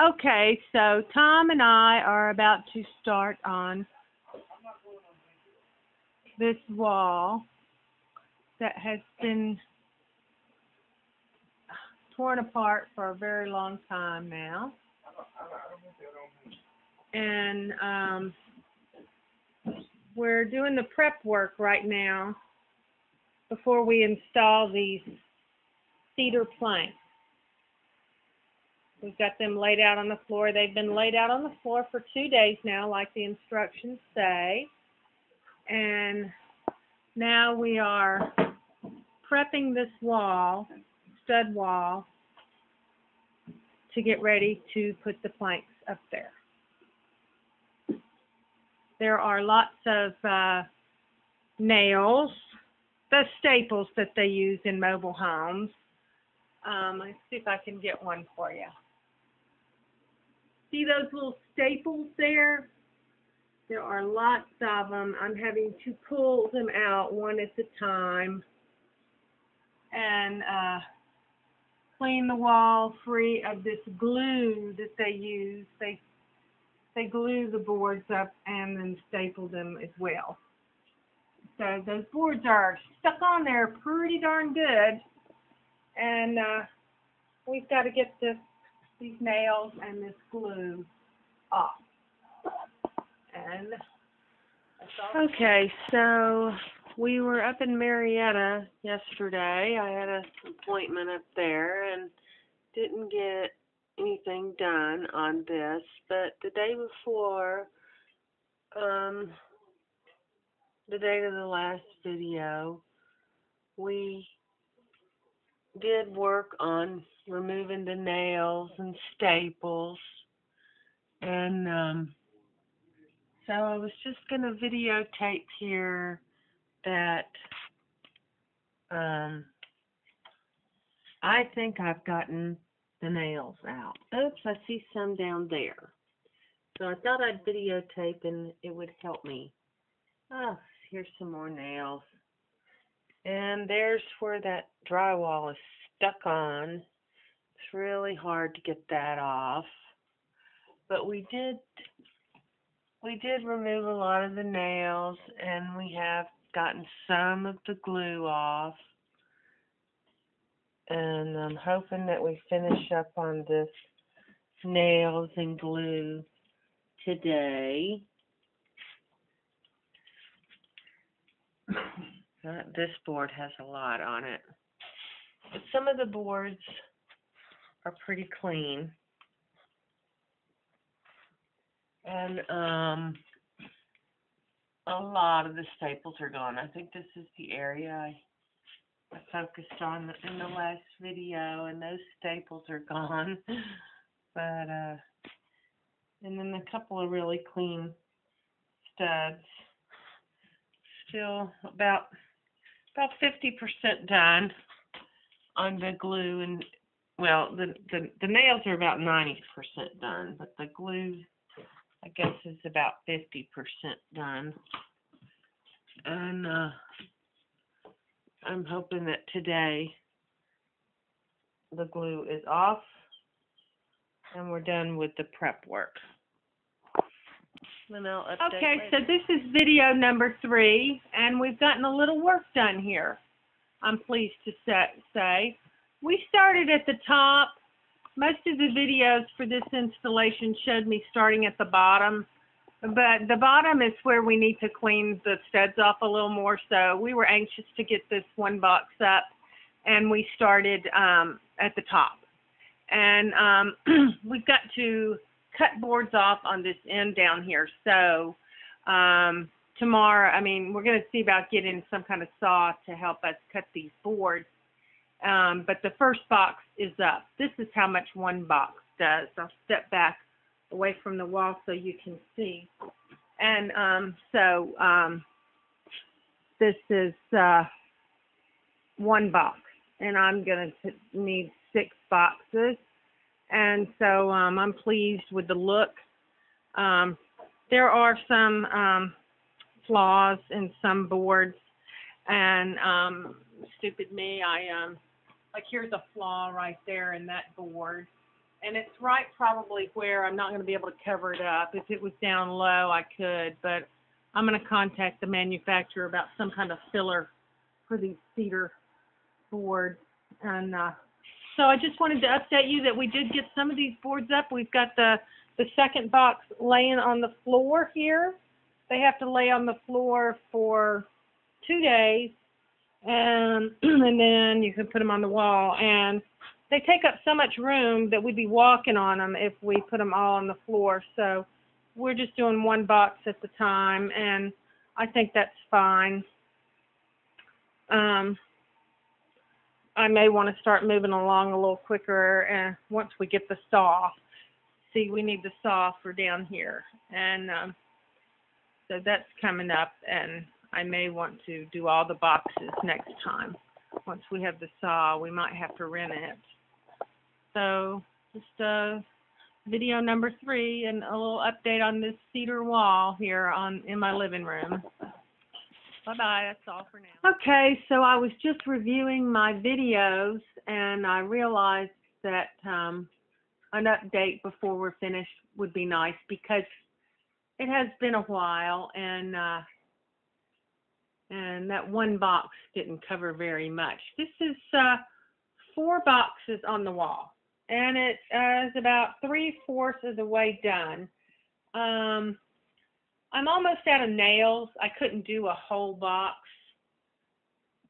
Okay, so Tom and I are about to start on this wall that has been torn apart for a very long time now. And we're doing the prep work right now before we install these cedar planks. We've got them laid out on the floor. They've been laid out on the floor for 2 days now, like the instructions say. And now we are prepping this wall, stud wall, to get ready to put the planks up there. There are lots of nails, the staples that they use in mobile homes. Let's see if I can get one for you. See those little staples there? There are lots of them. I'm having to pull them out one at a time and clean the wall free of this glue that they use. They glue the boards up and then staple them as well. So those boards are stuck on there pretty darn good, and we've got to get these nails and this glue off. And okay, so we were up in Marietta yesterday. I had an appointment up there and didn't get anything done on this, but the day before, the day of the last video, we did work on removing the nails and staples, and so I was just going to videotape here that I think I've gotten the nails out. Oops, I see some down there. So I thought I'd videotape and it would help me. Oh, here's some more nails. And there's where that drywall is stuck on. It's really hard to get that off. But we did remove a lot of the nails, and we have gotten some of the glue off. And I'm hoping that we finish up on this nails and glue today. This board has a lot on it. But some of the boards are pretty clean. And a lot of the staples are gone. I think this is the area I focused on in the last video, and those staples are gone. But and then a couple of really clean studs. Still about 50% done on the glue, and well, the nails are about 90% done, but the glue, I guess, is about 50% done. And I'm hoping that today the glue is off and we're done with the prep work. Then I'll update later. So this is video number 3, and we've gotten a little work done here, I'm pleased to say. We started at the top. Most of the videos for this installation showed me starting at the bottom, but the bottom is where we need to clean the studs off a little more, so we were anxious to get this one box up, and we started at the top. And we've got to cut boards off on this end down here, so tomorrow, we're going to see about getting some kind of saw to help us cut these boards. But the first box is up. This is how much one box does. I'll step back away from the wall so you can see. And this is one box, and I'm going to need 6 boxes. And so I'm pleased with the look. There are some flaws in some boards, and stupid me, like here's a flaw right there in that board, And it's right probably where I'm not going to be able to cover it up. If it was down low, I could, but I'm going to contact the manufacturer about some kind of filler for these cedar boards. And so I just wanted to update you that we did get some of these boards up. We've got the second box laying on the floor here. They have to lay on the floor for 2 days, and then you can put them on the wall. And they take up so much room that we'd be walking on them if we put them all on the floor. So we're just doing one box at the time, and I think that's fine. I may want to start moving along a little quicker once we get the saw. See, we need the saw for down here. And so that's coming up, and I may want to do all the boxes next time. Once we have the saw, we might have to rent it. So just video number 3 and a little update on this cedar wall here in my living room. Bye-bye. That's all for now. Okay, so I was just reviewing my videos, and I realized that an update before we're finished would be nice, because it has been a while, and that one box didn't cover very much. This is 4 boxes on the wall, and it is about 3/4 of the way done. I'm almost out of nails. I couldn't do a whole box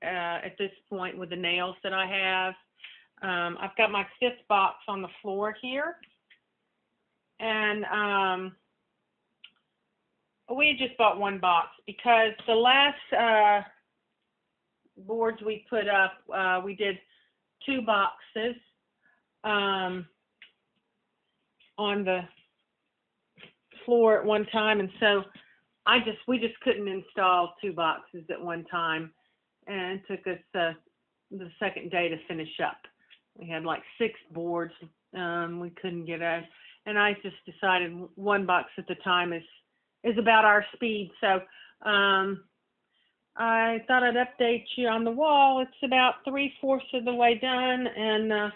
at this point with the nails that I have. I've got my 5th box on the floor here, and we just bought 1 box because the last boards we put up, we did 2 boxes on the floor at one time, and so we just couldn't install 2 boxes at one time, and it took us the second day to finish up. We had like 6 boards. We couldn't get out, and I just decided 1 box at the time is about our speed. So I thought I'd update you on the wall. It's about 3/4 of the way done, and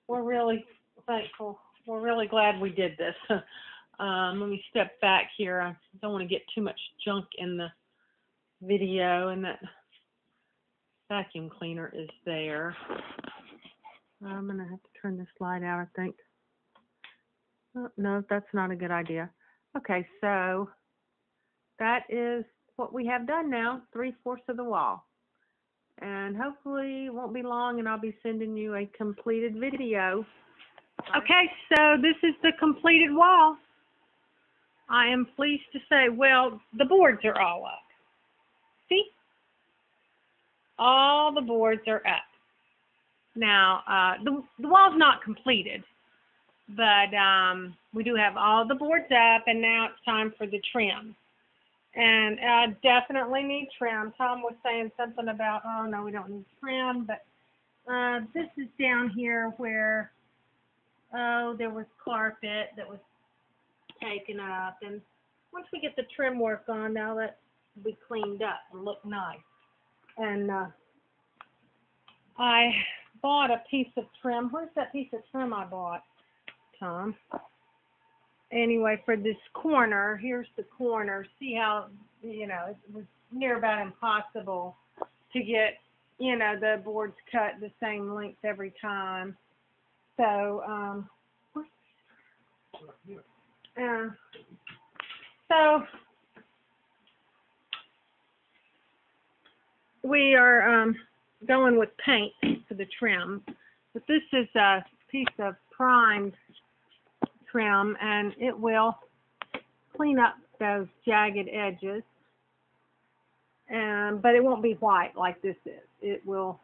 we're really thankful. We're really glad we did this. Let me step back here. I don't want to get too much junk in the video, and that vacuum cleaner is there. I'm going to have to turn this light out, I think. Oh, no, that's not a good idea. Okay, so that is what we have done now, 3/4 of the wall. And hopefully it won't be long, and I'll be sending you a completed video. Okay, so this is the completed wall. I am pleased to say, well, the boards are all up. See? All the boards are up. Now, the wall's not completed, but we do have all the boards up, and now it's time for the trim. And I definitely need trim. Tom was saying something about, oh, no, we don't need trim, but this is down here where, there was carpet that was taken up, and once we get the trim work on, now that will be cleaned up and look nice. And I bought a piece of trim. Where's that piece of trim I bought, Tom? Anyway, for this corner, here's the corner. See how, it was near about impossible to get, the boards cut the same length every time. So, so we are going with paint for the trim, but this is a piece of primed trim, and it will clean up those jagged edges, but it won't be white like this is. It will.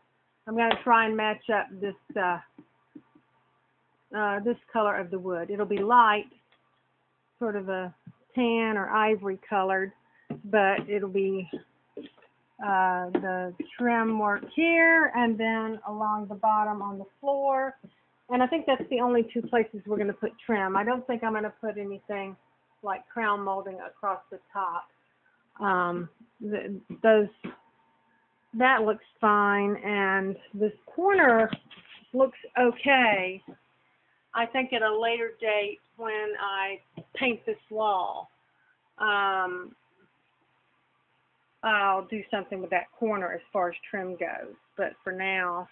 I'm going to try and match up this this color of the wood. It'll be light, sort of a tan or ivory colored, but it'll be the trim work here, and then along the bottom on the floor. And I think that's the only 2 places we're going to put trim. I don't think I'm going to put anything like crown molding across the top. That looks fine, and this corner looks okay. I think at a later date when I paint this wall, I'll do something with that corner as far as trim goes. But for now,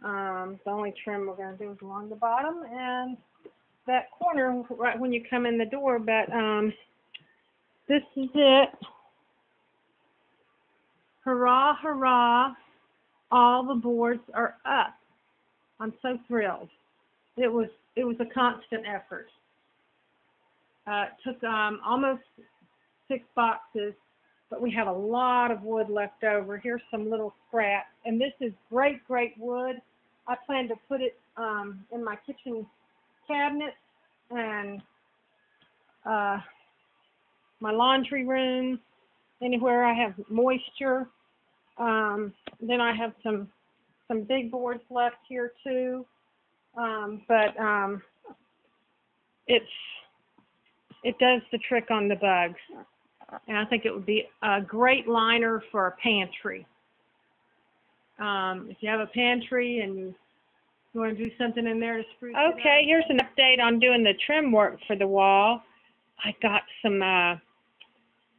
the only trim we're going to do is along the bottom and that corner right when you come in the door. But this is it. Hurrah, hurrah. All the boards are up. I'm so thrilled. It was a constant effort. It took almost 6 boxes, but we have a lot of wood left over. Here's some little scraps, and this is great wood. I plan to put it in my kitchen cabinet and my laundry room, anywhere I have moisture. Then I have some big boards left here too, but it does the trick on the bugs, and I think it would be a great liner for a pantry. If you have a pantry and you want to do something in there to spruce it up. Okay, here's an update on doing the trim work for the wall. I got some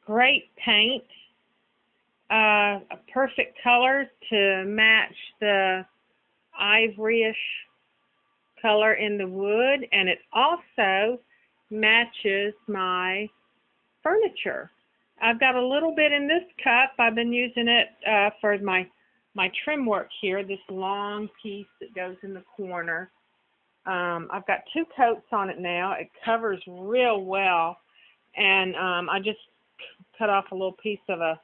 great paint, a perfect color to match the ivoryish color in the wood, and it also matches my furniture. I've got a little bit in this cup. I've been using it for my trim work here, this long piece that goes in the corner. I've got 2 coats on it now. It covers real well, and I just cut off a little piece of a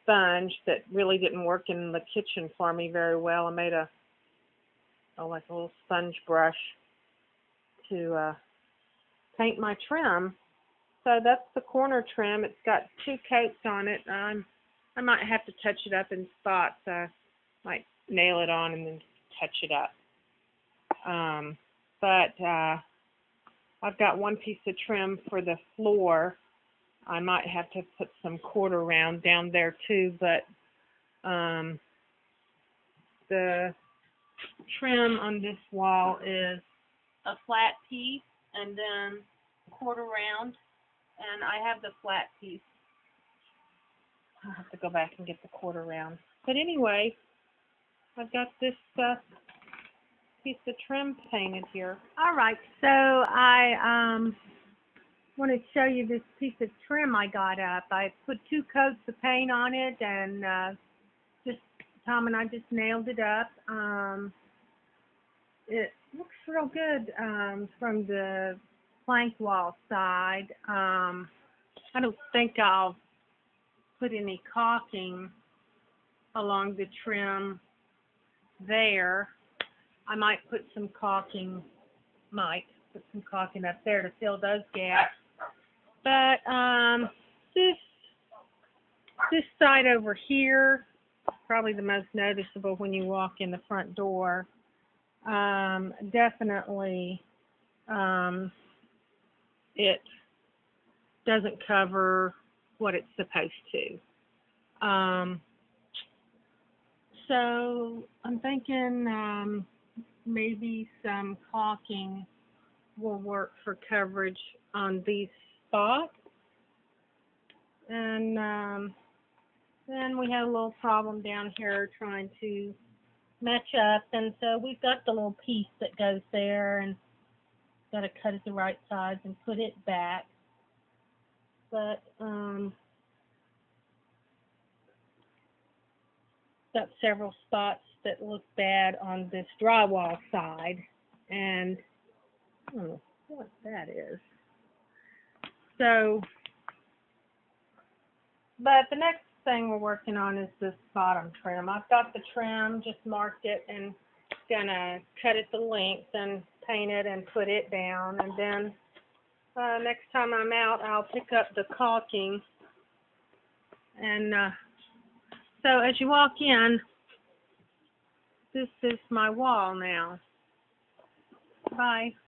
sponge that really didn't work in the kitchen for me very well. I made like a little sponge brush to paint my trim. So that's the corner trim. It's got 2 coats on it. I might have to touch it up in spots. I might nail it on and then touch it up. But I've got 1 piece of trim for the floor. I might have to put some quarter round down there too, but the trim on this wall is a flat piece and then quarter round, and I have the flat piece. I'll have to go back and get the quarter round. But anyway, I've got this piece of trim painted here. All right, so I want to show you this piece of trim I got up. I put 2 coats of paint on it, and Tom and I just nailed it up. It looks real good from the plank wall side. I don't think I'll put any caulking along the trim there. I might put some caulking, up there to fill those gaps. But this side over here, probably the most noticeable when you walk in the front door. Definitely, it doesn't cover what it's supposed to. So I'm thinking maybe some caulking will work for coverage on these spots. And then we had a little problem down here trying to match up, and so we've got the little piece that goes there, and got to cut it the right size and put it back. But got several spots that look bad on this drywall side, and I don't know what that is. So, but the next thing we're working on is this bottom trim. I've got the trim, just marked it, and gonna cut it to length and paint it and put it down. And then next time I'm out, I'll pick up the caulking. And so as you walk in, this is my wall now. Bye.